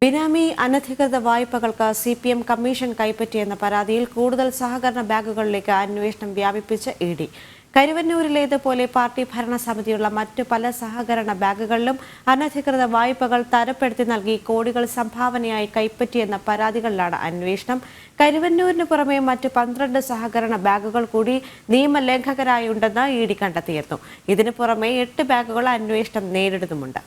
ബിനാമി അനധികൃത വായ്പകൾക്ക് CPM commission കൈപ്പറ്റിയെന്ന പരാതിയിൽ കൂടുതൽ സഹകരണ ബാങ്കുകളിലേക്ക് അന്വേഷണം വ്യാപിപ്പിച്ച ഇഡി. കരുവന്നൂരിലേതുപോലെ പാർട്ടി ഭരണസമിതിയുള്ള മറ്റു പല സഹകരണ ബാങ്കുകളിലും അനധികൃത വായ്പകൾ തരപ്പെടുത്തി നൽകി കോടികൾ സംഭാവനയായി കൈപ്പറ്റിയെന്ന പരാതികളിലാണ് അന്വേഷണം. കരുവന്നൂരിന് പുറമെ മറ്റ് 12 സഹകരണ ബാങ്കുകൾ കൂടി നിയമലംഘകരായുണ്ടെന്ന് ഇഡി കണ്ടെത്തിയിരുന്നു. ഇതിനു പുറമെ 8 ബാങ്കുകൾ അന്വേഷണം നേരിടുന്നുമുണ്ട്.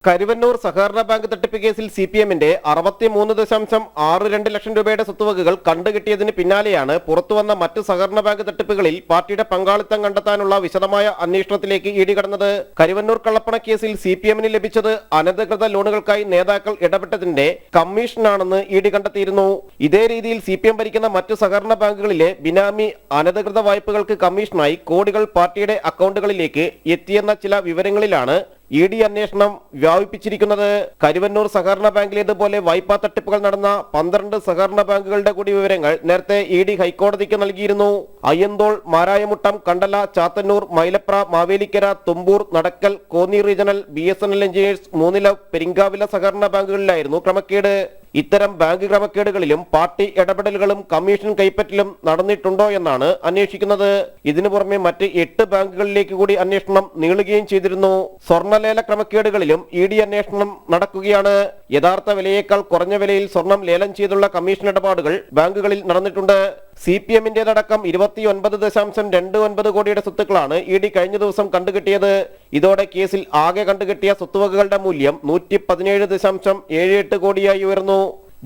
കരുവന്നൂർ സഹകരണ ബാങ്ക് തട്ടിപ്പ് കേസിൽ സിപിഎമ്മിന്റെ 63.62 ലക്ഷം രൂപയുടെ സ്വത്തുവകകൾ കണ്ടുകിട്ടിയതിന് പിന്നാലെയാണ് പുറത്തുവന്ന മറ്റ് സഹകരണ ബാങ്ക് തട്ടിപ്പുകളിൽ പാർട്ടിയുടെ പങ്കാളിത്തം കണ്ടെത്താനുള്ള വിശദമായ അന്വേഷണത്തിലേക്ക് ഇഡി കടന്നത്. കരുവന്നൂർ കള്ളപ്പണ കേസിൽ സിപിഎമ്മിന് ലഭിച്ചത് അനധികൃത ലോണുകൾക്കായി നേതാക്കൾ ഇടപെട്ടതിന്റെ കമ്മീഷനാണെന്ന് ഇഡി കണ്ടെത്തിയിരുന്നു. ഇതേ രീതിയിൽ സിപിഎം ഭരിക്കുന്ന മറ്റ് സഹകരണ ബാങ്കുകളിലെ ബിനാമി അനധികൃത വായ്പകൾക്ക് കമ്മീഷനായി കോടികൾ പാർട്ടിയുടെ അക്കൗണ്ടുകളിലേക്ക് എത്തിയെന്ന ചില വിവരങ്ങളിലാണ് ഇഡി അന്വേഷണം വ്യാപിപ്പിച്ചിരിക്കുന്നത്. കരുവന്നൂർ സഹകരണ ബാങ്കിലേതുപോലെ വായ്പാ തട്ടിപ്പുകൾ നടന്ന 12 സഹകരണ ബാങ്കുകളുടെ കൂടി വിവരങ്ങൾ നേരത്തെ ഇഡി ഹൈക്കോടതിക്ക് നൽകിയിരുന്നു. Ayyanthole, Marayamuttom, Kandala, Chathannoor, Mylapra, Mavelikkara, Thumboor, Nadakkal, Konni regional, BSNL engineers, മൂന്നില, പെരിങ്കാവില സഹകരണ ബാങ്കുകളിലായിരുന്നു ക്രമക്കേട്. ഇത്തരം ബാങ്ക് ക്രമക്കേടുകളിലും പാർട്ടി ഇടപെടലുകളും കമ്മീഷൻ കൈപ്പറ്റലും നടന്നിട്ടുണ്ടോ എന്നാണ് അന്വേഷിക്കുന്നത്. ഇതിനു പുറമെ മറ്റ് 8 ബാങ്കുകളിലേക്ക് കൂടി അന്വേഷണം നീളുകയും ചെയ്തിരുന്നു. സ്വർണ്ണലേല ക്രമക്കേടുകളിലും ഇഡി അന്വേഷണം നടക്കുകയാണ്. യഥാർത്ഥ വിലയേക്കാൾ കുറഞ്ഞ വിലയിൽ സ്വർണം ലേലം ചെയ്തുള്ള കമ്മീഷൻ ഇടപാടുകൾ ബാങ്കുകളിൽ നടന്നിട്ടുണ്ട്. സിപിഎമ്മിന്റേതടക്കം 29.29 കോടിയുടെ സ്വത്തുക്കളാണ് ഇഡി കഴിഞ്ഞ ദിവസം കണ്ടുകിട്ടിയത്. ഇതോടെ കേസിൽ ആകെ കണ്ടുകിട്ടിയ സ്വത്തുവകകളുടെ മൂല്യം 117.78 കോടിയായി ഉയർന്നു.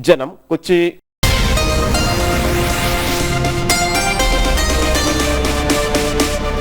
ജനം, കൊച്ചി.